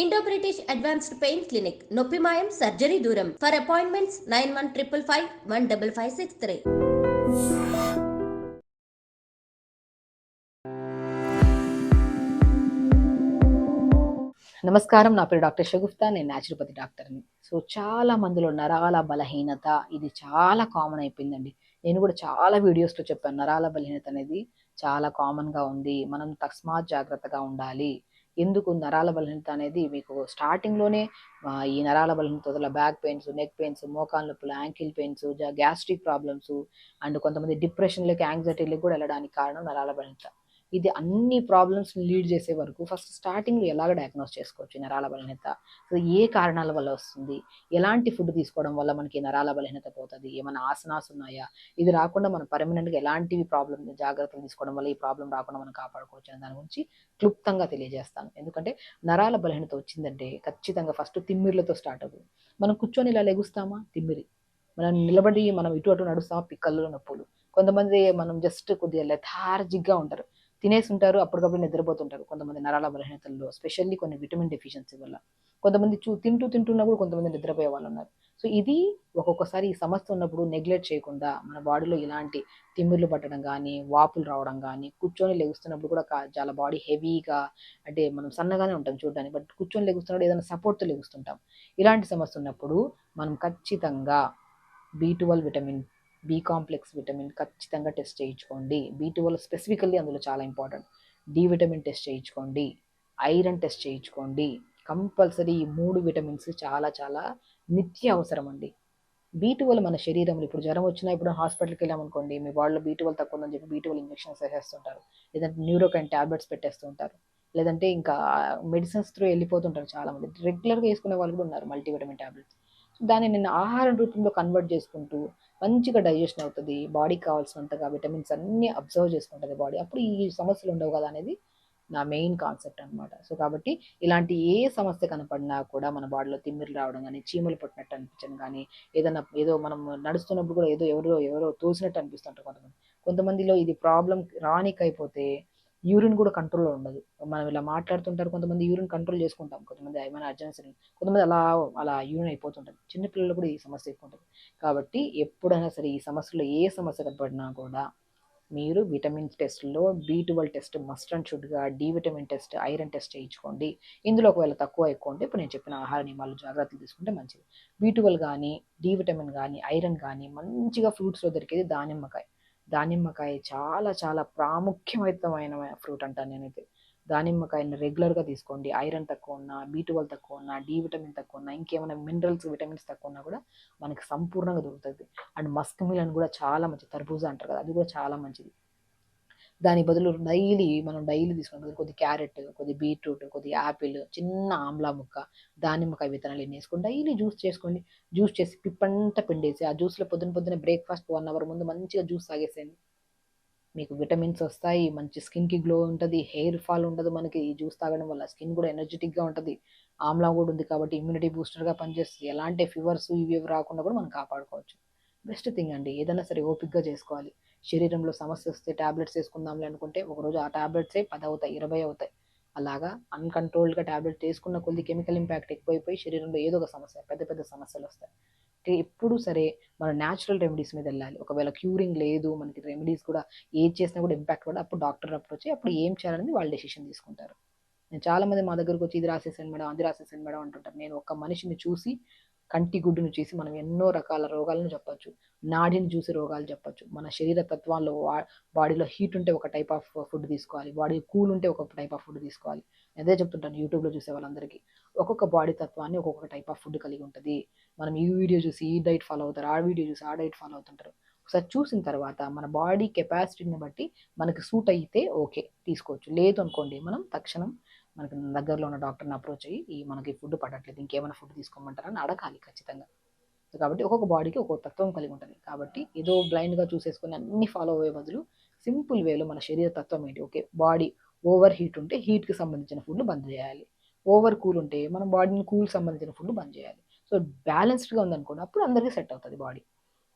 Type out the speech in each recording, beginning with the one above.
Indo British advanced pain clinic నొప్పి మాయం surgery దూరం ఫర్ అపాయింట్మెంట్స్ 9155515563. నమస్కారం, నా పేరు డాక్టర్ షగుఫ్తా. నేను న్యాచురోపతి డాక్టర్ని. సో చాలా మందిలో నరాల బలహీనత ఇది చాలా కామన్ అయిపోయిందండి. నేను కూడా చాలా వీడియోస్లో చెప్పాను, నరాల బలహీనత అనేది చాలా కామన్గా ఉంది, మనం తస్మాత్ జాగ్రత్తగా ఉండాలి. ఎందుకు నరాల బలహీనత అనేది మీకు స్టార్టింగ్లోనే ఈ నరాల బలహీనత బ్యాక్ పెయిన్స్, నెక్ పెయిన్స్, మోకాలు నొప్పులు, ankle pains, gastric problems and కొంతమంది డిప్రెషన్లకి, యాంగ్జైటీలకు కూడా వెళ్ళడానికి కారణం నరాల బలహీనత. ఇది అన్ని ప్రాబ్లమ్స్ లీడ్ చేసే వరకు ఫస్ట్ స్టార్టింగ్లో ఎలాగ డయాగ్నోస్ చేసుకోవచ్చు నరాల బలహీనత, సో ఏ కారణాల వల్ల వస్తుంది, ఎలాంటి ఫుడ్ తీసుకోవడం వల్ల మనకి నరాల బలహీనత పోతుంది, ఏమైనా ఆసనాస్ ఉన్నాయా, ఇది రాకుండా మనం పర్మనెంట్గా ఎలాంటివి జాగ్రత్తలు తీసుకోవడం వల్ల ఈ ప్రాబ్లం రాకుండా మనం కాపాడుకోవచ్చు అనే దాని గురించి క్లుప్తంగా తెలియజేస్తాను. ఎందుకంటే నరాల బలహీనత వచ్చిందంటే ఖచ్చితంగా ఫస్ట్ తిమ్మిర్లతో స్టార్ట్ అవుతుంది. మనం కూర్చొని ఇలా లెగుస్తామా, తిమ్మిరి. మనం నిలబడి మనం ఇటు అటు నడుస్తామా, పిక్కల్లో నొప్పులు. కొంతమంది మనం జస్ట్ కొద్దిగా లెథార్జిక్గా ఉంటారు, తినేసి ఉంటారు, అప్పటికప్పుడు నిద్రపోతుంటారు. కొంతమంది నరాల బలహీనతల్లో స్పెషల్లీ కొన్ని విటమిన్ డెఫిషియన్సీ వల్ల కొంతమంది తింటున్నా కూడా కొంతమంది నిద్రపోయే వాళ్ళు ఉన్నారు. సో ఇది ఒక్కొక్కసారి ఈ సమస్య ఉన్నప్పుడు నెగ్లెక్ట్ చేయకుండా మన బాడీలో ఇలాంటి తిమ్మిర్లు పట్టడం కానీ, వాపులు రావడం కానీ, కూర్చొని లెగుస్తున్నప్పుడు కూడా చాలా బాడీ హెవీగా, అంటే మనం సన్నగానే ఉంటాం చూడడానికి, బట్ కూర్చొని లెగుస్తున్నప్పుడు ఏదైనా సపోర్ట్తో లెగుస్తుంటాం. ఇలాంటి సమస్య ఉన్నప్పుడు మనం ఖచ్చితంగా B12 vitamin, B complex vitamin ఖచ్చితంగా టెస్ట్ చేయించుకోండి. B12 స్పెసిఫికల్లీ అందులో చాలా ఇంపార్టెంట్. డి విటమిన్ టెస్ట్ చేయించుకోండి, ఐరన్ టెస్ట్ చేయించుకోండి. కంపల్సరీ ఈ 3 విటమిన్స్ చాలా చాలా నిత్య అవసరం అండి. B12 మన శరీరంలో ఇప్పుడు జ్వరం వచ్చినా, ఇప్పుడు హాస్పిటల్కి వెళ్ళామనుకోండి, మీ బాడీలో B12 తక్కువ ఉందని చెప్పి B12 ఇంజెక్షన్స్ వేసేస్తుంటారు, లేదంటే న్యూరోకైన్ ట్యాబ్లెట్స్ పెట్టేస్తుంటారు, లేదంటే ఇంకా మెడిసిన్స్ త్రూ వెళ్ళిపోతుంటారు. చాలామంది రెగ్యులర్గా వేసుకునే వాళ్ళు కూడా ఉన్నారు మల్టీవిటమిన్ ట్యాబ్లెట్స్. దాన్ని నేను ఆహారం రూపంలో కన్వర్ట్ చేసుకుంటూ మంచిగా డైజెషన్ అవుతుంది, బాడీకి కావాల్సినంతగా విటమిన్స్ అన్నీ అబ్జర్వ్ చేసుకుంటుంది బాడీ, అప్పుడు ఈ సమస్యలు ఉండవు కదా అనేది నా మెయిన్ కాన్సెప్ట్ అనమాట. సో కాబట్టి ఇలాంటి ఏ సమస్య కనపడినా కూడా మన బాడీలో తిమ్మిర్లు రావడం కానీ, చీమలు పట్టినట్టు అనిపించడం కానీ, ఏదో మనం నడుస్తున్నప్పుడు కూడా ఎవరో తోసినట్టు అనిపిస్తుంటారు కొంతమందిలో ఇది ప్రాబ్లం రానిక్ అయిపోతే యూరిన్ కూడా కంట్రోల్లో ఉండదు. మనం ఇలా మాట్లాడుతుంటారు, కొంతమంది యూరిన్ కంట్రోల్ చేసుకుంటాం, కొంతమంది ఏమైనా అర్జెన్సీ, కొంతమంది అలా యూరిన్ అయిపోతుంటుంది. చిన్నపిల్లలు కూడా ఈ సమస్య ఎక్కువ ఉంటుంది. కాబట్టి ఎప్పుడైనా సరే ఈ సమస్యలో ఏ సమస్య కనపడినా కూడా మీరు విటమిన్ టెస్ట్లో B12 టెస్ట్ మస్ట్ అండ్ షుడ్గా, D vitamin test, iron test చేయించుకోండి. ఇందులో ఒకవేళ తక్కువ ఎక్కువ ఉంటే ఇప్పుడు నేను చెప్పిన ఆహార నియమాలు జాగ్రత్తలు తీసుకుంటే మంచిది. B12 కానీ, డి విటమిన్ కానీ, ఐరన్ కానీ మంచిగా ఫ్రూట్స్లో దొరికేది దానిమ్మకాయ. దానిమ్మకాయ చాలా చాలా ప్రాముఖ్యమైన ఫ్రూట్ అంటాను నేనైతే. దానిమ్మకాయని రెగ్యులర్గా తీసుకోండి. ఐరన్ తక్కువ ఉన్నా, B12 తక్కువ ఉన్నా, డి విటమిన్ తక్కువ ఉన్నా, ఇంకేమైనా మినరల్స్, విటమిన్స్ తక్కువ ఉన్నా కూడా మనకి సంపూర్ణంగా దొరుకుతుంది. అండ్ మస్క్ మిలన్ కూడా చాలా మంచిది, తర్బూజా అంటారు కదా, అది కూడా చాలా మంచిది. దాని బదులు మనం డైలీ తీసుకున్న కొద్ది క్యారెట్, కొద్ది బీట్రూట్, కొద్ది యాపిల్, చిన్న ఆమ్లా ముక్క, దానిమ్మకాయ విత్తనాలు ఎన్ని వేసుకొని డైలీ జ్యూస్ చేసుకోండి. జ్యూస్ చేసి పిప్పంతా పిండేసి ఆ జ్యూస్లో పొద్దున బ్రేక్ఫాస్ట్ 1 అవర్ ముందు మంచిగా జ్యూస్ తాగేసేయండి. మీకు విటమిన్స్ వస్తాయి, మంచి స్కిన్కి గ్లో ఉంటుంది, హెయిర్ ఫాల్ ఉండదు. మనకి ఈ జ్యూస్ తాగడం వల్ల స్కిన్ కూడా ఎనర్జెటిక్గా ఉంటుంది. ఆమ్లా కూడా ఉంది కాబట్టి ఇమ్యూనిటీ బూస్టర్గా పనిచేస్తుంది. ఎలాంటి ఫీవర్స్ ఇవి రాకుండా కూడా మనం కాపాడుకోవచ్చు. బెస్ట్ థింగ్ అండి. ఏదైనా సరే ఓపిక్గా చేసుకోవాలి. శరీరంలో సమస్య వస్తే ట్యాబ్లెట్స్ వేసుకుందాంలే అనుకుంటే ఒకరోజు ఆ ట్యాబ్లెట్సే 10 అవుతాయి, 20 అవుతాయి. అలాగా అన్కంట్రోల్డ్గా ట్యాబ్లెట్ తీసుకున్న కొద్ది కెమికల్ ఇంపాక్ట్ ఎక్కువైపోయి శరీరంలో ఏదో ఒక సమస్య, పెద్ద పెద్ద సమస్యలు వస్తాయి. ఎప్పుడు సరే మనం న్యాచురల్ రెమెడీస్ మీద వెళ్ళాలి. ఒకవేళ క్యూరింగ్ లేదు, మనకి రెమెడీస్ కూడా ఏది చేసినా కూడా ఇంపాక్ట్ పడదు, అప్పుడు డాక్టర్ అప్రోచ్ అయ్యి అప్పుడు ఏం చేయాలనేది వాళ్ళు డెసిషన్ తీసుకుంటారు. నేను చాలామంది మా దగ్గరకు వచ్చి ఇది రాసేసాను మేడం, అది రాసేసాను మేడం అంటుంటారు. నేను ఒక మనిషిని చూసి, కంటి గుడ్డును చూసి మనం ఎన్నో రకాల రోగాలను చెప్పొచ్చు, నాడిని చూసి రోగాలు చెప్పొచ్చు. మన శరీర తత్వాల్లో బాడీలో హీట్ ఉంటే ఒక టైప్ ఆఫ్ ఫుడ్ తీసుకోవాలి, బాడీ కూల్ ఉంటే ఒక టైప్ ఆఫ్ ఫుడ్ తీసుకోవాలి. అదే చెప్తుంటాను యూట్యూబ్లో చూసే వాళ్ళందరికీ. ఒక్కొక్క బాడీ తత్వాన్ని ఒక్కొక్క టైప్ ఆఫ్ ఫుడ్ కలిగి ఉంటుంది. మనం ఈ వీడియో చూసి ఈ డైట్ ఫాలో అవుతారు, ఆ వీడియో చూసి ఆ డైట్ ఫాలో అవుతుంటారు. ఒకసారి చూసిన తర్వాత మన బాడీ కెపాసిటీని బట్టి మనకి సూట్ అయితే ఓకే తీసుకోవచ్చు, లేదు అనుకోండి మనం తక్షణం మనకి దగ్గరలో ఉన్న డాక్టర్ని అప్రోచ్ అయ్యి మనకి ఫుడ్ పడట్లేదు, ఇంకేమైనా ఫుడ్ తీసుకోమంటారని అడగాలి ఖచ్చితంగా. కాబట్టి ఒక్కొక్క బాడీకి ఒక్కొక్క తత్వం కలిగి ఉంటుంది. కాబట్టి ఏదో బ్లైండ్గా చూసేసుకొని అన్ని ఫాలో అయ్యే బదులు సింపుల్ వేలో మన శరీర తత్వం ఏంటి, ఓకే బాడీ ఓవర్ హీట్ ఉంటే హీట్కి సంబంధించిన ఫుడ్ బంద్ చేయాలి, ఓవర్ కూల్ ఉంటే మన బాడీని కూల్ సంబంధించిన ఫుడ్ బంద్ చేయాలి. సో బ్యాలెన్స్డ్గా ఉందనుకోండి, అప్పుడు అందరికీ సెట్ అవుతుంది బాడీ.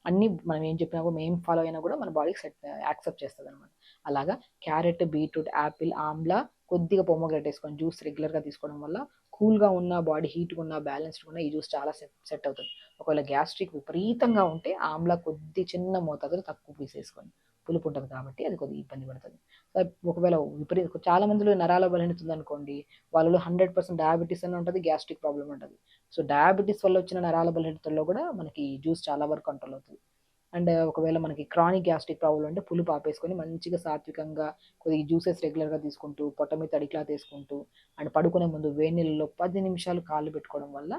అన్నీ మనం ఏం చెప్పినా కూడా, మేము ఫాలో అయినా కూడా మన బాడీకి యాక్సెప్ట్ చేస్తుంది అనమాట. అలాగా క్యారెట్, బీట్రూట్, యాపిల్, ఆమ్లా, కొద్దిగా పొమోగ్రానేట్ వేసుకొని జ్యూస్ రెగ్యులర్గా తీసుకోవడం వల్ల కూల్గా ఉన్న, బాడీ హీట్గా ఉన్న, బ్యాలెన్స్డ్గా ఉన్న ఈ జ్యూస్ చాలా సెట్ అవుతుంది. ఒకవేళ గ్యాస్ట్రిక్ విపరీతంగా ఉంటే ఆమ్లా కొద్ది చిన్న మోతాదులో తక్కువ పీసేసుకోండి. పులుపు ఉంటుంది కాబట్టి అది కొద్దిగా ఇబ్బంది పడుతుంది. ఒకవేళ చాలా మందిలో నరాల బలహీనత ఉందనుకోండి, వాళ్ళలో 100% డయాబెటీస్ అని ఉంటుంది, గ్యాస్ట్రిక్ ప్రాబ్లం ఉంటుంది. సో డయాబెటీస్ వల్ల వచ్చిన నరాల బలహీనతల్లో కూడా మనకి జ్యూస్ చాలా వరకు కంట్రోల్ అవుతుంది. అండ్ ఒకవేళ మనకి క్రానిక్ గ్యాస్ట్రిక్ ప్రాబ్లం అంటే పులుపు ఆపేసుకొని మంచిగా సాత్వికంగా కొద్దిగా జ్యూసెస్ రెగ్యులర్గా తీసుకుంటూ, పొట్ట మీద తడి క్లాత్ వేసుకుంటూ, అండ్ పడుకునే ముందు వేడి నీళ్ళలో 10 నిమిషాలు కాళ్ళు పెట్టుకోవడం వల్ల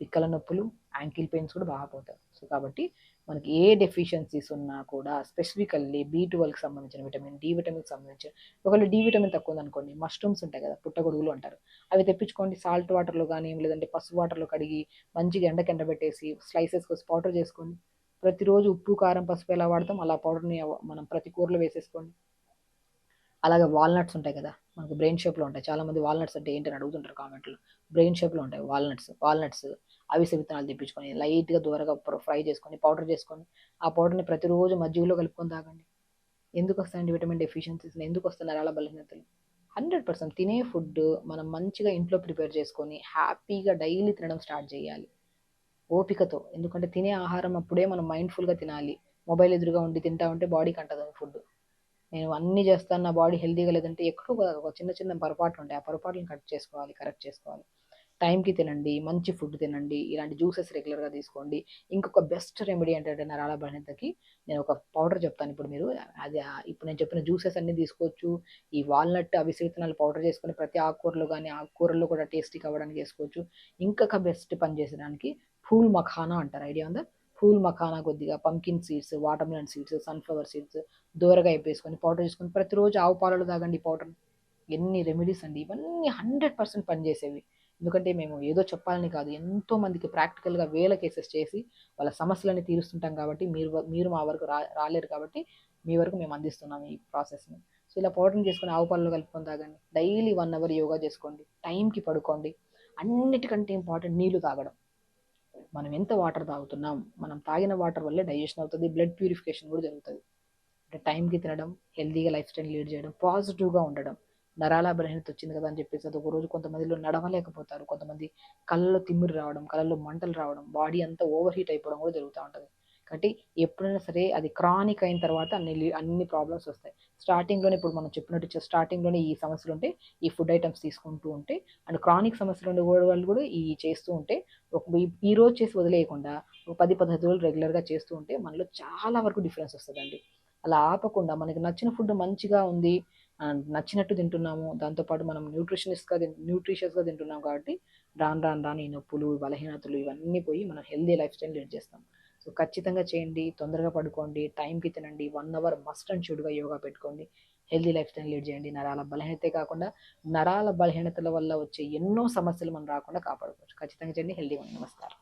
పిక్కల నొప్పులు, యాంకిల్ పెయిన్స్ కూడా బాగా పోతాయి. సో కాబట్టి మనకి ఏ డెఫిషియన్సీస్ ఉన్నా కూడా స్పెసిఫికల్లీ B12కి సంబంధించిన విటమిన్, డి విటమిన్కి సంబంధించిన, ఒకవేళ డి విటమిన్ తక్కువ ఉందనుకోండి, మష్రూమ్స్ ఉంటాయి కదా, పుట్టగొడుగులు అంటారు, అవి తెప్పించుకోండి. సాల్ట్ వాటర్లో కానీ లేదంటే పసుపు వాటర్లో కడిగి మంచిగా ఎండబెట్టేసి స్లైసెస్ కోసి పౌడర్ చేసుకోండి. ప్రతిరోజు ఉప్పు, కారం, పసుపు ఎలా వాడతాం అలా పౌడర్ని మనం ప్రతి కూరలో వేసేసుకోండి. అలాగే వాల్నట్స్ ఉంటాయి కదా, మనకు బ్రెయిన్ షేప్లో ఉంటాయి. చాలామంది వాల్నట్స్ అంటే ఏంటని అడుగుతుంటారు కామెంట్లో. బ్రెయిన్ షేప్లో ఉంటాయి వాల్నట్స్ అవిసె విత్తనాలు తెప్పించుకొని లైట్గా దూరగా ఫ్రై చేసుకొని పౌడర్ చేసుకొని ఆ పౌడర్ని ప్రతిరోజు మజ్జిగలో కలుపుకొని తాగండి. ఎందుకు వస్తాయండి విటమిన్ డెఫిషియన్సీస్? ఎందుకు వస్తున్నారు అలా బలహీనతలు? 100% తినే ఫుడ్ మనం మంచిగా ఇంట్లో ప్రిపేర్ చేసుకొని హ్యాపీగా డైలీ తినడం స్టార్ట్ చేయాలి ఓపికతో. ఎందుకంటే తినే ఆహారం అప్పుడే మనం మైండ్ఫుల్గా తినాలి. మొబైల్ ఎదురుగా ఉండి తింటా ఉంటే బాడీకి అంటది ఫుడ్. నేను అన్నీ చేస్తాను, నా బాడీ హెల్తీగా లేదంటే ఎక్కడో ఒక చిన్న చిన్న పొరపాట్లు ఉంటాయి. ఆ పొరపాట్లను కరెక్ట్ చేసుకోవాలి. టైంకి తినండి, మంచి ఫుడ్ తినండి, ఇలాంటి జ్యూసెస్ రెగ్యులర్గా తీసుకోండి. ఇంకొక బెస్ట్ రెమెడీ ఏంటంటే నరాల బలహీనతకి నేను ఒక పౌడర్ చెప్తాను. ఇప్పుడు మీరు అది ఇప్పుడు నేను చెప్పిన జ్యూసెస్ అన్నీ తీసుకోవచ్చు. ఈ వాల్నట్, అవిసె విత్తనాలు పౌడర్ చేసుకొని ప్రతి ఆకుకూరలో కానీ ఆకుకూరల్లో కూడా టేస్టీగా అవ్వడానికి చేసుకోవచ్చు. ఇంకొక బెస్ట్ పని చేసేదానికి ఫూల్ మఖానా అంటారు, ఐడియా ఉందా? ఫూల్ మఖానా కొద్దిగా pumpkin seeds, watermelon seeds, sunflower seeds దూరగా వేపేసుకొని పౌడర్ చేసుకొని ప్రతిరోజు ఆవు పాలలో తాగండి పౌడర్. ఎన్ని రెమెడీస్ అండి ఇవన్నీ! 100% పనిచేసేవి. ఎందుకంటే మేము ఏదో చెప్పాలని కాదు, ఎంతో మందికి ప్రాక్టికల్గా వేల కేసెస్ చేసి వాళ్ళ సమస్యలని తీరుస్తుంటాం కాబట్టి మీరు మా వరకు రాలేరు కాబట్టి మీ వరకు మేము అందిస్తున్నాం ఈ ప్రాసెస్ని. సో ఇలా పౌడర్ని చేసుకొని ఆవు పాలలో కలుపుకొని తాగండి. డైలీ 1 అవర్ యోగా చేసుకోండి, టైంకి పడుకోండి. అన్నిటికంటే ఇంపార్టెంట్ నీళ్లు తాగడం. మనం ఎంత వాటర్ తాగుతున్నాం, మనం తాగిన వాటర్ వల్లే డైజెషన్ అవుతుంది, బ్లడ్ ప్యూరిఫికేషన్ కూడా జరుగుతుంది. అంటే టైంకి తినడం, హెల్తీగా లైఫ్ స్టైల్ లీడ్ చేయడం, పాజిటివ్గా ఉండడం. నరాల బలహీనత వచ్చింది కదా అని చెప్పేసి అది ఒకరోజు కొంతమందిలో నడవలేకపోతారు, కొంతమంది కళ్ళలో తిమ్మిరి రావడం, కళ్ళలో మంటలు రావడం, బాడీ అంతా ఓవర్ హీట్ అయిపోవడం కూడా జరుగుతూ ఉంటుంది. కాబట్టి ఎప్పుడైనా సరే అది క్రానిక్ అయిన తర్వాత అన్ని ప్రాబ్లమ్స్ వస్తాయి. స్టార్టింగ్లోనే ఇప్పుడు మనం చెప్పినట్టు స్టార్టింగ్లోనే ఈ సమస్యలు ఉంటే ఈ ఫుడ్ ఐటమ్స్ తీసుకుంటూ ఉంటే, అండ్ క్రానిక్ సమస్యలు ఉండే వాళ్ళు కూడా ఈ చేస్తూ ఉంటే, ఈ రోజు చేసి వదిలేయకుండా ఒక 10-15 రోజులు రెగ్యులర్గా చేస్తూ ఉంటే మనలో చాలా వరకు డిఫరెన్స్ వస్తుందండి. అలా ఆపకుండా మనకి నచ్చిన ఫుడ్ మంచిగా ఉంది, నచ్చినట్టు తింటున్నాము, దాంతోపాటు మనం న్యూట్రిషియస్గా తింటున్నాం కాబట్టి రాను ఈ నొప్పులు, బలహీనతలు ఇవన్నీ పోయి మనం హెల్దీ లైఫ్ స్టైల్ లీడ్ చేస్తాం. సో ఖచ్చితంగా చేయండి, తొందరగా పడుకోండి, టైంకి తినండి, 1 అవర్ మస్ట్ అండ్ షుడ్గా యోగా పెట్టుకోండి, హెల్దీ లైఫ్ స్టైల్ లీడ్ చేయండి. నరాల బలహీనతే కాకుండా నరాల బలహీనతల వల్ల వచ్చే ఎన్నో సమస్యలు మనం రాకుండా కాపాడుకోవచ్చు. ఖచ్చితంగా చేయండి. హెల్దీగా ఉండండి. నమస్కారం.